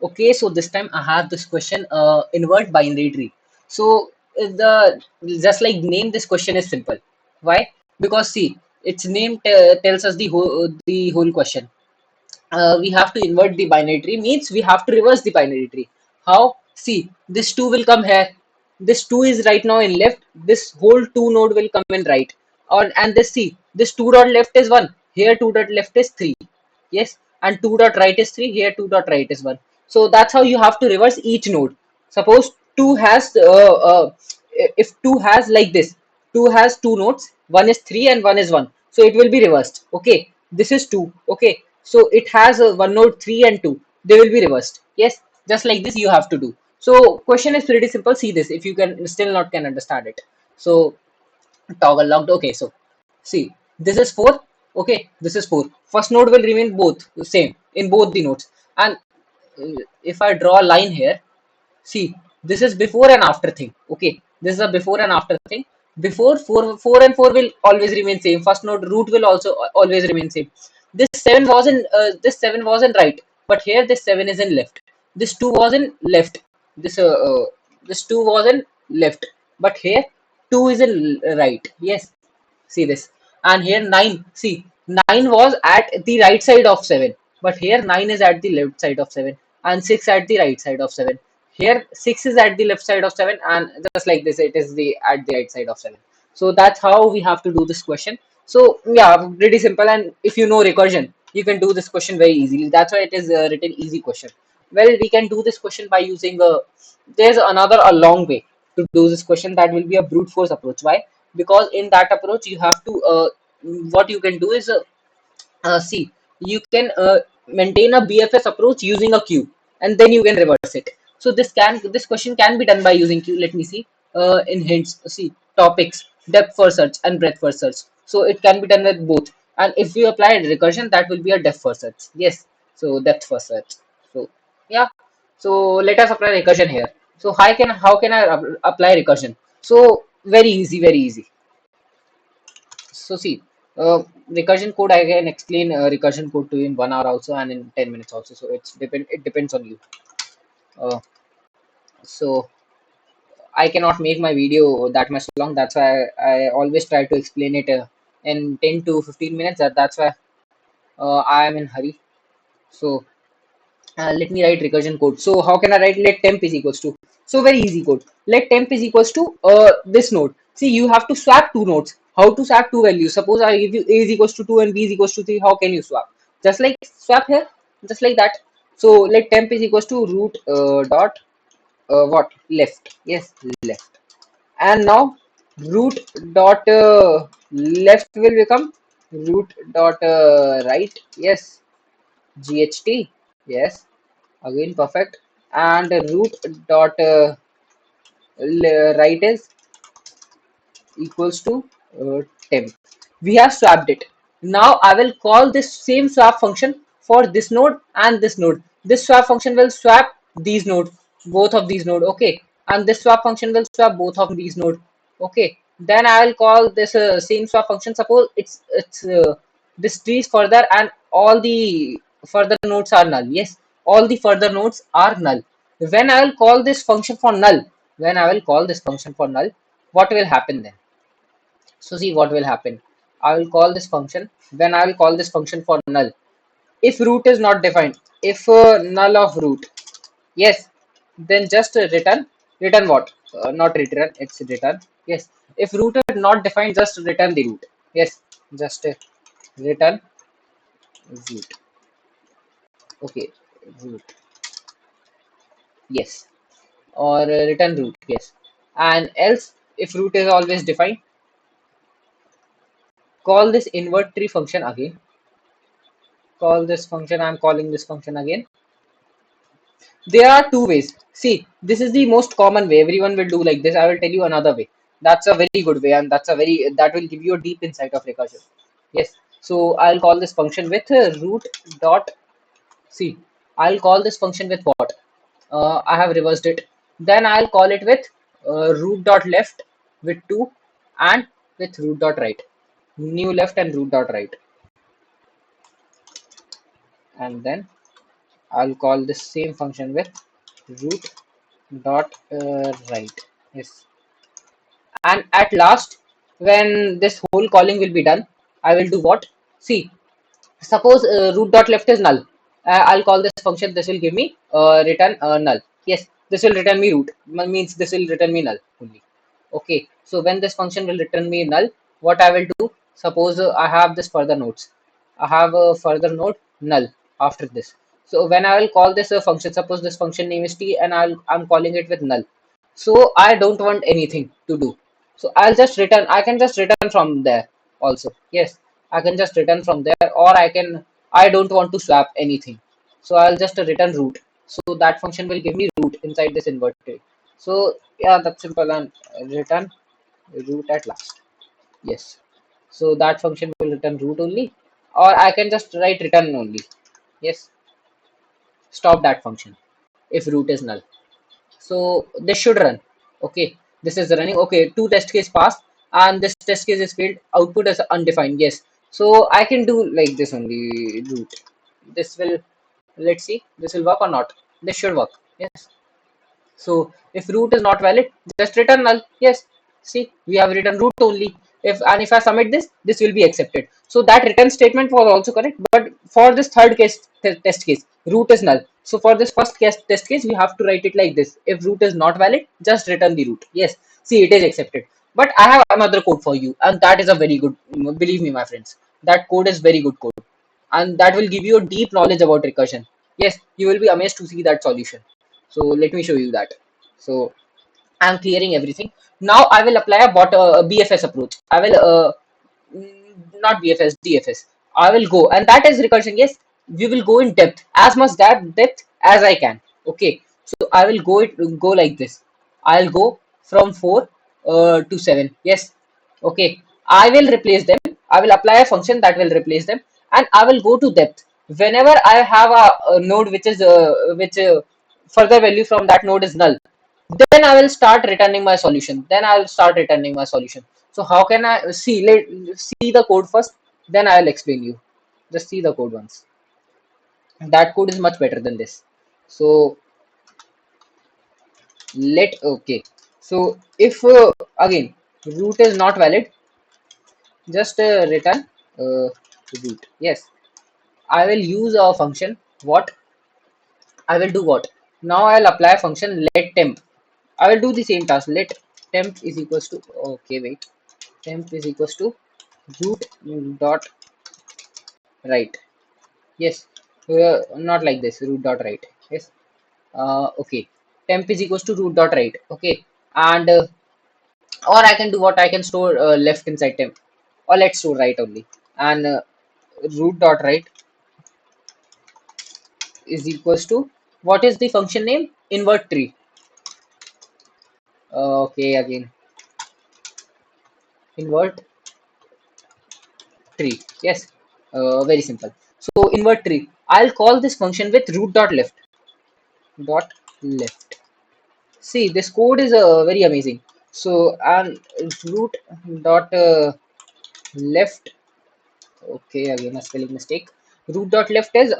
Okay, so this time I have this question, invert binary tree. So the just like name, this question is simple. Why? Because see, its name tells us the whole question. We have to invert the binary tree, means we have to reverse the binary tree. How? See, this 2 will come here. This 2 is right now in left. This whole 2 node will come in right. And this, see, this 2 dot left is 1. Here 2 dot left is 3. Yes, and 2 dot right is 3. Here 2 dot right is 1. So that's how you have to reverse each node. Suppose 2 has if 2 has like this, 2 has two nodes, one is 3 and one is 1, so it will be reversed. Okay, this is 2. Okay, so it has one node 3 and 2, they will be reversed. Yes, just like this you have to do. So question is pretty simple. See this, if you can still not can understand it. So toggle locked. Okay, so see, this is 4. Okay, this is 4. First node will remain both same in both the nodes. And if I draw a line here, see, this is before and after thing. Okay, this is a before and after thing. Before, 4 and 4 will always remain same. First node root will also always remain same. This 7 was in right, but here this 7 is in left. This 2 was in left. This uh, uh, this 2 was in left, but here 2 is in right. Yes, see this. And here 9, see, 9 was at the right side of 7, but here 9 is at the left side of 7, and 6 at the right side of 7. Here 6 is at the left side of 7, and just like this it is the at the right side of 7. So that's how we have to do this question. So yeah, pretty simple. And if you know recursion, you can do this question very easily. That's why it is written easy question. Well, we can do this question by using there's another a long way to do this question. That will be a brute force approach. Why? Because in that approach you have to what you can do is see, you can maintain a BFS approach using a queue, and then you can reverse it. So this question can be done by using queue. Let me see. In hints, see, topics, depth first search and breadth first search. So it can be done with both. And if you apply recursion, that will be a depth first search. Yes. So depth first search. So yeah. So let us apply recursion here. So how can I apply recursion? So very easy, very easy. So see, recursion code, I can explain recursion code to you in 1 hour also and in 10 minutes also. So it depends on you. Uh, so I cannot make my video that much long. That's why I always try to explain it in 10 to 15 minutes. That's why I am in hurry. So let me write recursion code. So how can I write let temp is equals to? So very easy code. Let temp is equals to this node. See, you have to swap two nodes. How to swap two values? Suppose I give you a is equals to 2 and b is equals to 3. How can you swap? Just like swap here, just like that. So let temp is equals to root dot what left. Yes, left. And now root dot left will become root dot right. Yes, GHT. Yes, again perfect. And root dot right is equals to temp. We have swapped it. Now I will call this same swap function for this node and this node. This swap function will swap these nodes, both of these node. Okay, and this swap function will swap both of these node. Okay, then I will call this same swap function. Suppose it's this tree is further and all the further nodes are null. Yes, all the further nodes are null. When I will call this function for null, when I will call this function for null, what will happen then? So see what will happen. I will call this function. When I will call this function for null, if root is not defined, if null of root, yes, then just return what? Not return, it's return. Yes, if root is not defined, just return the root. Yes, just return root. Okay, root. Yes, or return root. Yes, and else if root is always defined, call this invert tree function again. Call this function. I'm calling this function again. There are two ways. See, this is the most common way. Everyone will do like this. I will tell you another way. That's a very good way, and that will give you a deep insight of recursion. Yes. So I'll call this function with root dot c. I'll call this function with what? I have reversed it. Then I'll call it with root dot left with 2 and with root dot right. New left and root dot right. And then I'll call this same function with root dot right. Yes. And at last, when this whole calling will be done, I will do what? See, suppose root dot left is null. I'll call this function. This will give me return null. Yes, this will return me root. Means this will return me null only. Okay. So when this function will return me null, what I will do? Suppose I have this further nodes. I have a further node null after this. So when I will call this a function, suppose this function name is t, and I'm calling it with null. So I don't want anything to do. So I'll just return. I can just return from there also. Yes, I can just return from there, or I don't want to swap anything. So I'll just return root. So that function will give me root inside this inverted. So yeah, that's simple, and return root at last. Yes. So that function will return root only, or I can just write return only. Yes. Stop that function if root is null. So this should run. Okay, this is running. Okay, two test case passed, and this test case is failed. Output is undefined. Yes. So I can do like this only root. This will, let's see, this will work or not. This should work. Yes. So if root is not valid, just return null. Yes. See, we have written root only. If I submit this, this will be accepted. So that return statement was also correct. But for this third case, test case, root is null. So for this first case, test case, we have to write it like this. If root is not valid, just return the root. Yes. See, it is accepted. But I have another code for you, and that is a very good. Believe me, my friends, that code is very good code, and that will give you a deep knowledge about recursion. Yes, you will be amazed to see that solution. So let me show you that. So I'm clearing everything. Now I will apply a BFS approach. I will not BFS, DFS. I will go, and that is recursion. Yes, we will go in depth, as much that depth as I can. Okay, so I will go like this. I'll go from 4 to 7. Yes, okay. I will replace them. I will apply a function that will replace them, and I will go to depth. Whenever I have a node which further value from that node is null, then I will start returning my solution. Then I will start returning my solution. So how can I see? See the code first, then I will explain you. Just see the code once. That code is much better than this. So okay. So if again root is not valid, just return root. Yes, I will use a function. What I will do what? Now I will apply a function let temp. I will do the same task. Let temp is equals to, okay, wait, temp is equals to root dot right. Yes, not like this, root dot right. Yes. Okay, temp is equals to root dot right. Okay, and or I can do what? I can store left inside temp, or let's store right only. And root dot right is equals to, what is the function name? Invert tree. Okay, again invert tree. Yes, very simple. So invert tree, I'll call this function with root dot left. Dot left. See, this code is very amazing. So and root dot left. Okay, again a spelling mistake. Root dot left is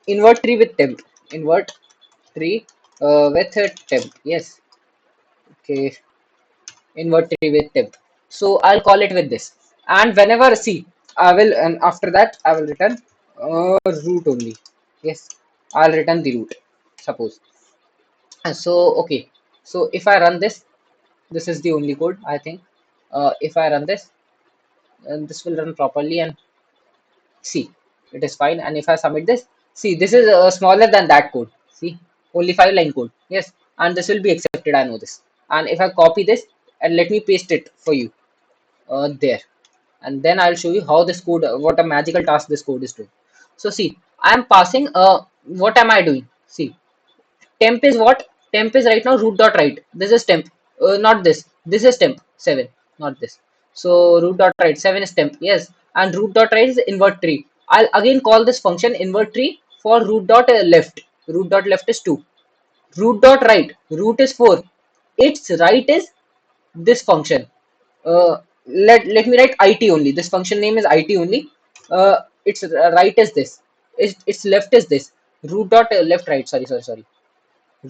invert tree with temp. Invert tree with temp. Yes. Okay, invert tree with temp. So I'll call it with this, and whenever, see, I will, and after that I will return root only. Yes, I'll return the root, suppose. And so okay, so if I run this, this is the only code I think. If I run this, and this will run properly, and see, it is fine. And if I submit this, see, this is smaller than that code. See, only 5 line code. Yes, and this will be accepted, I know this. And if I copy this and let me paste it for you there, and then I'll show you how this code, what a magical task this code is doing. So see, I am passing what am I doing? See, temp is what? Temp is right now root dot right. This is temp, not this. This is temp 7, not this. So root dot right 7 is temp. Yes, and root dot right is invert tree. I'll again call this function invert tree for root dot left. Root dot left is 2. Root dot right, root is 4. Its right is this function. uh, let me write it only. This function name is it only. Its right is this. Its left is this. root dot left right, sorry,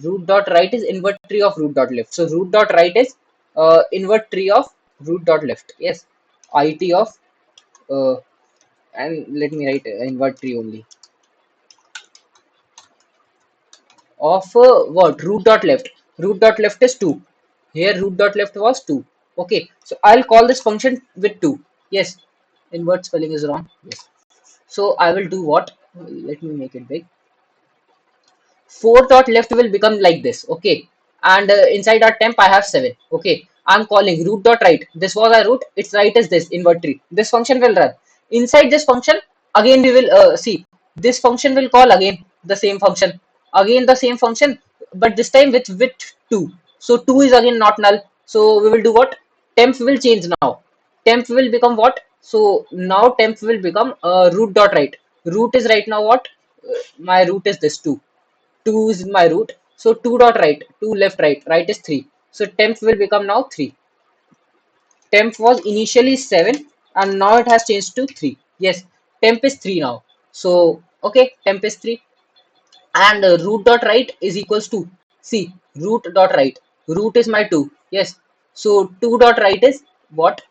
root dot right is invert tree of root dot left. So root dot right is invert tree of root dot left. Yes, it of uh, and let me write invert tree only of what root dot left. Root dot left is 2. Here root dot left was 2. Okay, so I'll call this function with 2. Yes, invert spelling is wrong. Yes, so I will do what, let me make it big. 4 dot left will become like this. Okay, and inside our temp I have 7. Okay, I'm calling root dot right. This was our root, its right is this invert tree. This function will run inside this function. Again we will see this function will call again the same function, again the same function, but this time with 2. So 2 is again not null, so we will do what, temp will change now. Temp will become what, so now temp will become root dot right. Root is right now what, my root is this 2. 2 is my root, so 2 dot right, 2 left right, right is 3, so temp will become now 3. Temp was initially 7 and now it has changed to 3. Yes, temp is 3 now. So okay, temp is 3, and root dot right is equals to, see, root dot right, root is my 2. Yes, so 2 dot right is what,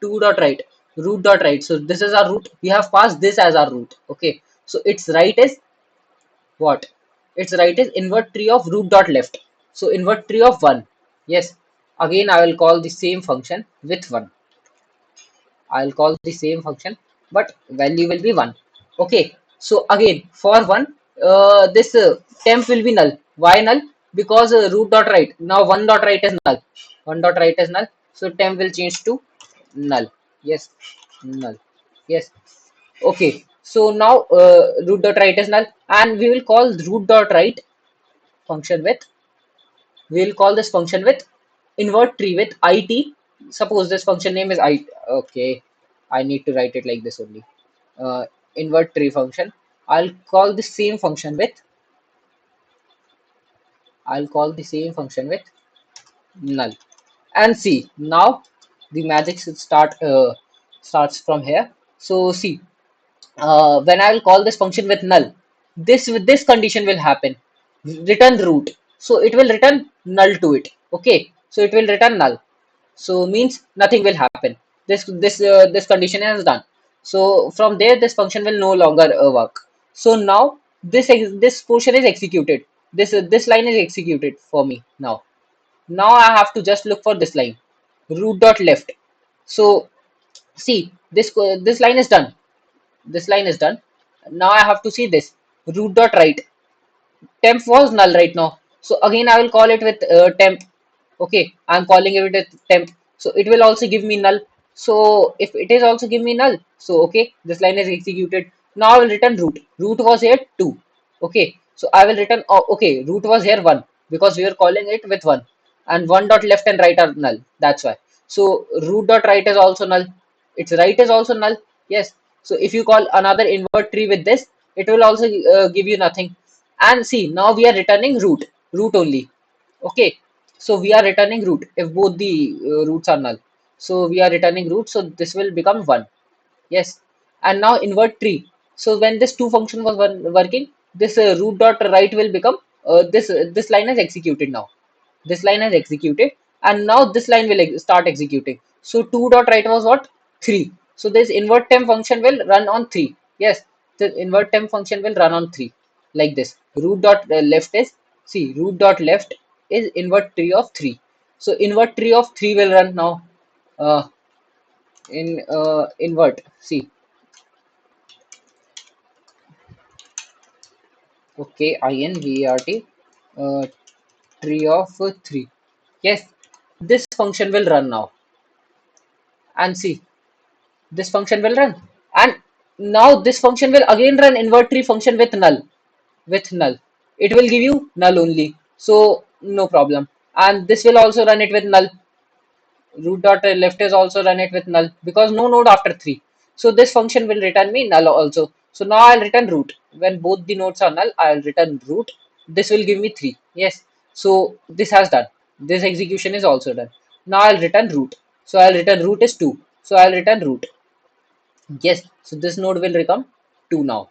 2 dot right, root dot right, so this is our root, we have passed this as our root. Okay, so its right is what, its right is invert tree of root dot left, so invert tree of 1. Yes, again I will call the same function with 1. I'll call the same function, but value will be 1. Okay, so again for 1, this temp will be null. Why null? Because root dot right, now 1 dot right is null, 1 dot right is null, so temp will change to null. Yes, null. Yes, okay, so now root dot right is null, and we will call root dot right function with, we will call this function with invert tree with it. Suppose this function name is it. Okay, I need to write it like this only. uh, Invert tree function, I'll call the same function with, I'll call the same function with null. And see, now the magic should starts from here. So see, when I will call this function with null, this with this condition will happen, return root, so it will return null to it. Okay, so it will return null, so means nothing will happen. This condition is done, so from there this function will no longer work. So now this portion is executed, this line is executed for me now. Now I have to just look for this line, root dot left. So see, this line is done, this line is done. Now I have to see this root dot right. Temp was null right now, so again I will call it with temp. Okay, I'm calling it with temp, so it will also give me null. So if it is also give me null, so okay, this line is executed. Now I will return root. Root was here 2. Okay, so I will return, oh, okay, root was here 1 because we are calling it with 1, and 1 dot left and right are null, that's why. So root dot right is also null, its right is also null. Yes, so if you call another invert tree with this, it will also give you nothing. And see, now we are returning root only. Okay, so we are returning root if both the roots are null, so we are returning root, so this will become 1. Yes, and now invert tree. So when this two function was working, this root dot right will become this line is executed now, this line is executed, and now this line will start executing. So 2 dot right was what, 3. So this invert temp function will run on 3. Yes, the invert temp function will run on 3 like this. Root dot left is, see, root dot left is invert tree of 3. So invert tree of 3 will run now. In invert, see, okay, invert tree of 3. Yes, this function will run now, and see, this function will run, and now this function will again run invert tree function with null, with null. It will give you null only, so no problem. And this will also run it with null. Root dot left is also run it with null because no node after 3. So this function will return me null also. So now I'll return root. When both the nodes are null, I'll return root. This will give me 3. Yes, so this has done, this execution is also done. Now I'll return root, so I'll return root is 2, so I'll return root. Yes, so this node will become 2 now.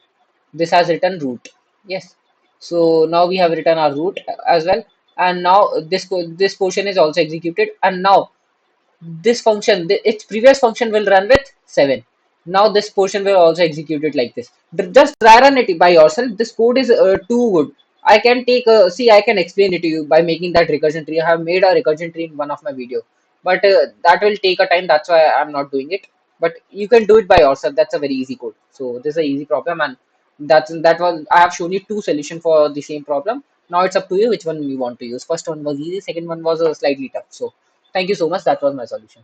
This has written root. Yes. So now we have written our root as well, and now this portion is also executed, and now this function, its previous function will run with 7. Now this portion will also execute it like this. Just try run it by yourself. This code is too good. I can take see, I can explain it to you by making that recursion tree. I have made a recursion tree in one of my video, but that will take a time. That's why I'm not doing it. But you can do it by yourself. That's a very easy code. So this is an easy problem, and that was, I have shown you two solutions for the same problem. Now it's up to you which one you want to use. First one was easy. Second one was slightly tough. So thank you so much. That was my solution.